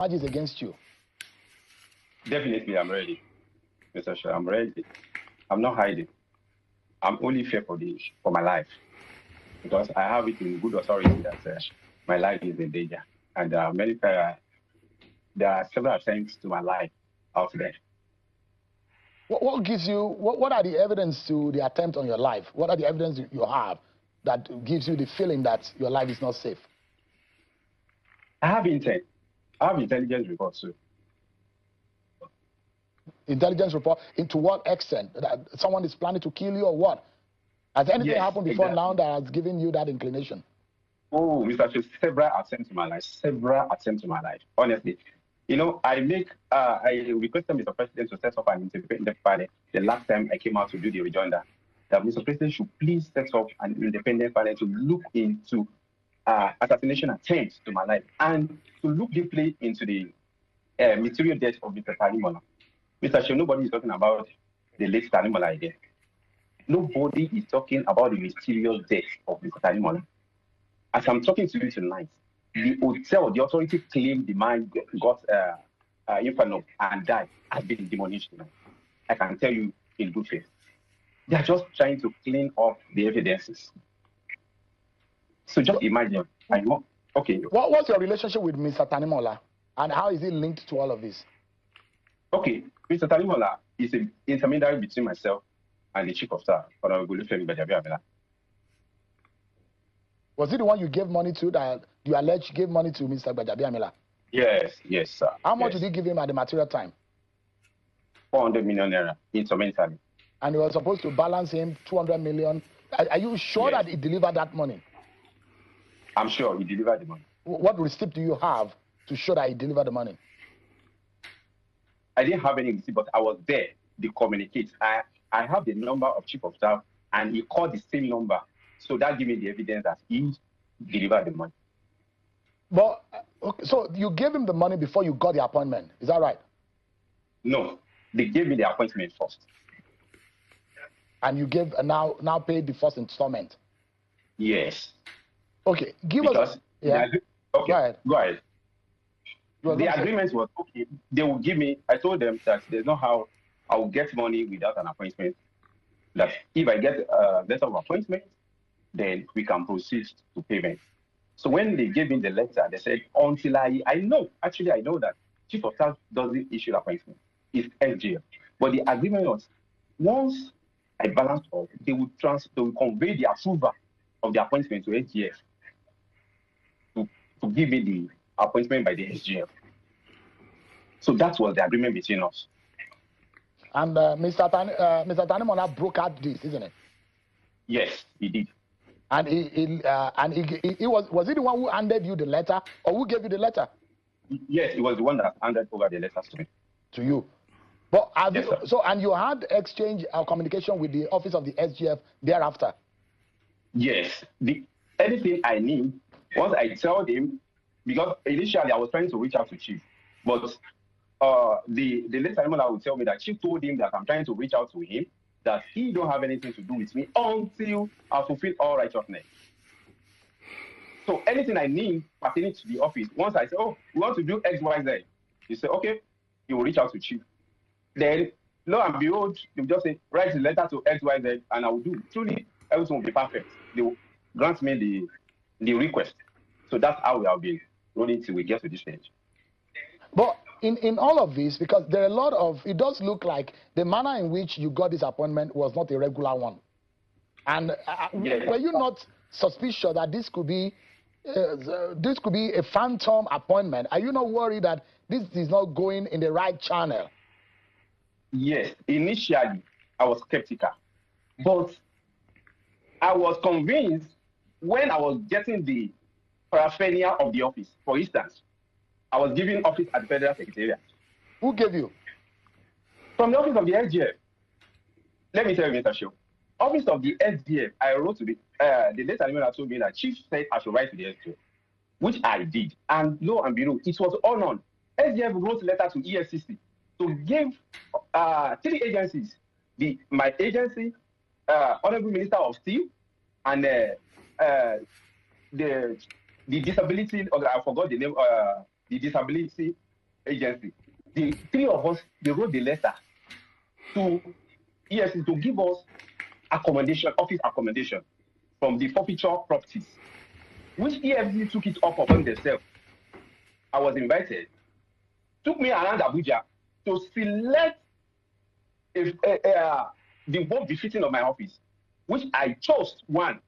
charges against you? Definitely, I'm ready, Mr. Shah. I'm ready. I'm not hiding. I'm only fear for my life because I have it in good authority that my life is in danger, and there are several attempts to my life out there. What gives you? What are the evidence to the attempt on your life? What are the evidence you have that gives you the feeling that your life is not safe? I have intent. I have intelligence reports too. Intelligence report into what extent? That someone is planning to kill you or what? Has anything happened before now that has given you that inclination? Oh, Mr. Chief, several attempts in my life. Several attempts in my life. Honestly, you know, I requested Mr. President to set up an independent panel the last time I came out to do the rejoinder. That Mr. President should please set up an independent panel to look into assassination attempts to my life and to look deeply into the material death of Mr. Tanimola. Mr. Chief, nobody is talking about the late Tanimola again. Nobody is talking about the mysterious death of Mr. Tanimola. As I'm talking to you tonight, the hotel, the authority claimed the man got inferno and died, has been demolished tonight. I can tell you in good faith. They are just trying to clean up the evidences. So just imagine. Okay. What's your relationship with Mr. Tanimola, and how is it linked to all of this? Okay, Mr. Tanimola is an intermediary between myself and the chief of staff, Honorable Adeyemi. Was it the one you gave money to that you allege gave money to Mr. Adeyemi? Yes, sir. How much did he give him at the material time? 400 million naira instrumentally. And you were supposed to balance him 200 million. Are you sure that he delivered that money? I'm sure he delivered the money. What receipt do you have to show that he delivered the money? I didn't have any receipt, but I was there. They communicate. I have the number of chief of staff, and he called the same number. So that gave me the evidence that he delivered the money. But okay, so you gave him the money before you got the appointment. Is that right? No, they gave me the appointment first. And you gave now paid the first installment. Yes. Okay, give us. Yeah. Okay. Go ahead. The agreement was okay. They will give me. I told them that there's no how I will get money without an appointment. That if I get a letter of appointment, then we can proceed to payment. So when they gave me the letter, they said, until I know that chief of staff doesn't issue appointment. It's SGF. But the agreement was, once I balance off, they will convey the approval of the appointment to SGF to give me the appointment by the SGF. So that was the agreement between us. And Mr. Tanimola brokered this, isn't it? Yes, he did. And he was he the one who handed you the letter, or who gave you the letter? Yes, he was the one that handed over the letters to me. To you. But yes, and you had exchange communication with the office of the SGF thereafter? Yes. Anything I need, once I tell him, because initially I was trying to reach out to Chief, but the late Tanimola would tell me that Chief told him that I'm trying to reach out to him, that he don't have anything to do with me until I fulfill all righteousness. So anything I need pertaining to the office, once I say, oh, we want to do X, Y, Z, he say, okay, he will reach out to Chief. Then, lo and behold, he will just say, write the letter to X, Y, Z, and I will do. Truly, everything will be perfect. They will grant me the request. So that's how we have been running till we get to this stage. But in all of this, because there are a lot of, it does look like the manner in which you got this appointment was not a regular one. And were you not suspicious that this could be a phantom appointment? Are you not worried that this is not going in the right channel? Yes, initially I was skeptical, but I was convinced when I was getting the paraphernalia of the office. For instance, I was given office at the Federal Secretariat. Who gave you? From the office of the SGF. Let me tell you, Mr. Show. Office of the SGF, I wrote to the late Tanimola told me that Chief said I should write to the SGF, which I did. And lo and behold, it was honored. SGF wrote a letter to EFCC to give 3 agencies, my agency, Honorable Minister of Steel, and the disability, I forgot the name, the disability agency. The three of us, they wrote the letter to EFCC to give us accommodation, office accommodation from the forfeiture properties, which EFCC took it up upon themselves. I was invited, took me around Abuja to select the work befitting of my office, which I chose one.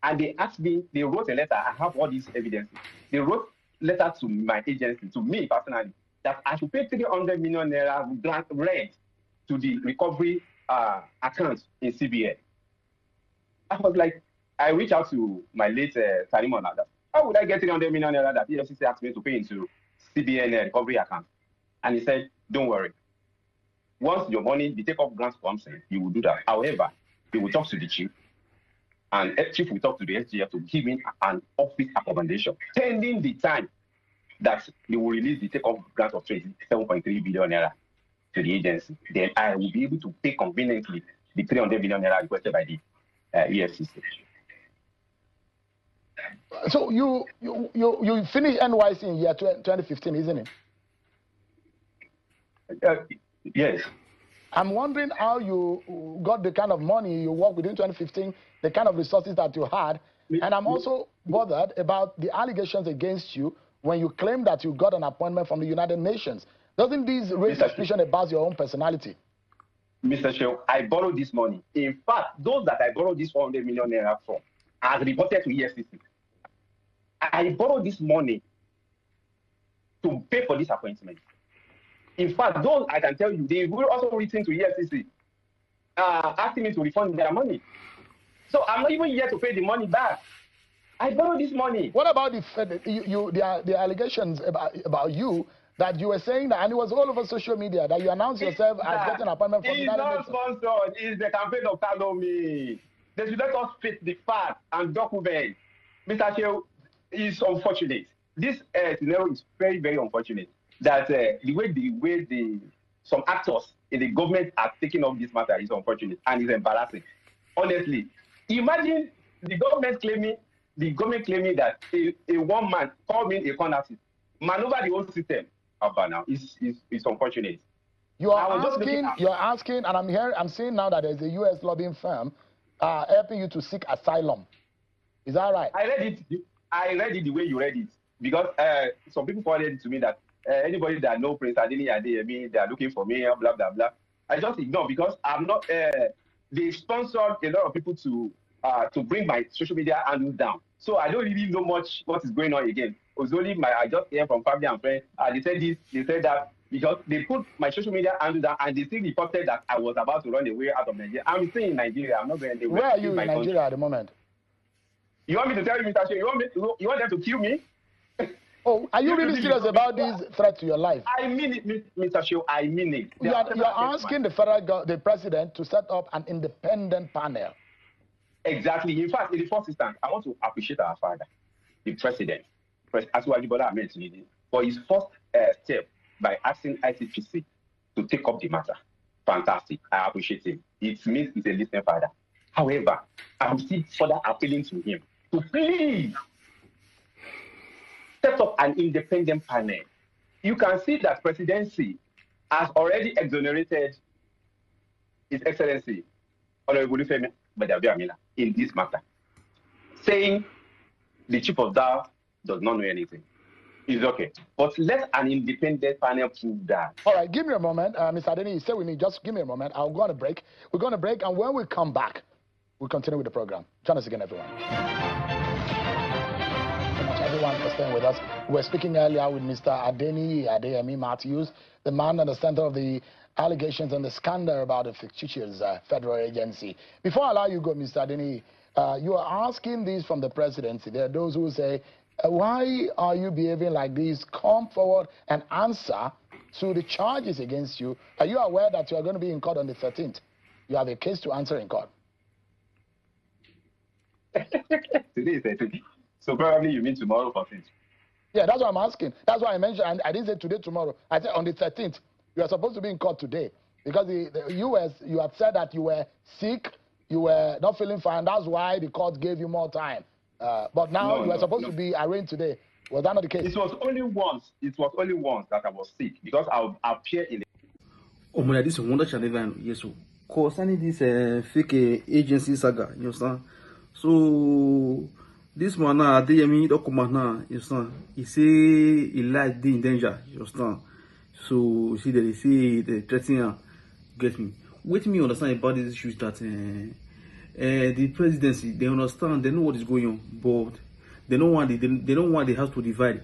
And they asked me, they wrote a letter. I have all these evidences. They wrote letter to my agency, to me personally, that I should pay 300 million naira grant rent to the recovery account in CBN. I was like, I reached out to my late Tarimon. How would I get 300 million naira that EFCC asked me to pay into CBN recovery account? And he said, don't worry. Once your money, the take-off grant comes in, you will do that. However, you will talk to the chief, and chief will talk to the SGF to give me an office accommodation, pending the time that they will release the take-off grant of 7.3 billion naira to the agency. Then I will be able to pay conveniently the 300 billion naira requested by the EFCC. So you finished NYC in year 2015, isn't it? Yes. I'm wondering how you got the kind of money you worked within 2015, the kind of resources that you had. And I'm also bothered about the allegations against you when you claim that you got an appointment from the United Nations. Doesn't this raise suspicion about your own personality? Mr. Shew, I borrowed this money. In fact, those that I borrowed this 400 million naira from are reported to EFCC. I borrowed this money to pay for this appointment. In fact, those I can tell you, they will also written to EFCC asking me to refund their money. So I'm not even here to pay the money back. I borrowed this money. What about the allegations about you that you were saying that, and it was all over social media, that you announced yourself as getting an appointment from the United Nations? It's not sponsored. It's the campaign of Kalomi. They should let us fit the facts and documents. Mr. Shew, it's unfortunate. This scenario is very, very unfortunate. That the way some actors in the government are taking up this matter is unfortunate and it's embarrassing. Honestly, imagine the government claiming that a one man called me a corner maneuver the whole system. Now it's unfortunate. You're asking, and I'm seeing now that there's a U.S. lobbying firm helping you to seek asylum. Is that right? I read it the way you read it, because some people forwarded it to me that anybody that know Prince Adeyemi, they are looking for me, blah blah blah. I just ignore, because I'm not. They sponsored a lot of people to bring my social media handle down, so I don't really know much what is going on again. It was only I just hear from family and friends. They said this, they said that, because they put my social media handle down, and they still reported that I was about to run away out of Nigeria. I'm still in Nigeria. I'm not going anywhere. Where are you in Nigeria at the moment? You want me to tell you, Mr. Shew? You want them to kill me? Oh, are you really serious about this threat to your life? I mean it, Mr. Shew. I mean it. You're asking the president to set up an independent panel. Exactly. In fact, in the first instance, I want to appreciate our father, the president, Asiwaju Bola Ahmed Tinubu, for his first step by asking ICPC to take up the matter. Fantastic. I appreciate him. It means he's a listening father. However, I'm still further appealing to him to please set up an independent panel. You can see that presidency has already exonerated His Excellency Honorable Femi Amina in this matter, saying the chief of staff does not know anything. It's okay. But let an independent panel prove that. All right, give me a moment. Mr. Adeyemi, you say we need, just give me a moment. I'll go on a break. We're going to break, and when we come back, we'll continue with the program. Join us again, everyone. Everyone for staying with us. We were speaking earlier with Mr. Adeyemi Matthews, the man at the center of the allegations and the scandal about the fictitious federal agency. Before I allow you to go, Mr. Adeyemi, you are asking this from the presidency. There are those who say, why are you behaving like this? Come forward and answer to the charges against you. Are you aware that you are going to be in court on the 13th? You have a case to answer in court. Today is 13th. So probably you mean tomorrow 14th. Yeah, that's what I'm asking. That's why I mentioned, and I didn't say today, tomorrow. I said on the 13th. You are supposed to be in court today. Because the U.S., you had said that you were sick, you were not feeling fine. That's why the court gave you more time. But now you are supposed to be arraigned today. Was that not the case? It was only once. It was only once that I was sick because I'll appear in the. Oh my, this is wonder channel. Yes, so concerning this fake agency Saga, you understand? So this man now, Adeyemi document now, you understand? He say he life dey in danger, you understand? So see that they say they threatening him. Get me? Wait me understand about these issues that the presidency, they understand, they know what is going on, but they don't want the house to divide.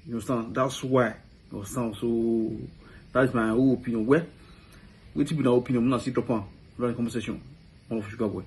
You understand? That's why. You understand? So that's my whole opinion. Well, which be my opinion, I'm not sit up on the conversation. One of Sugar Boy.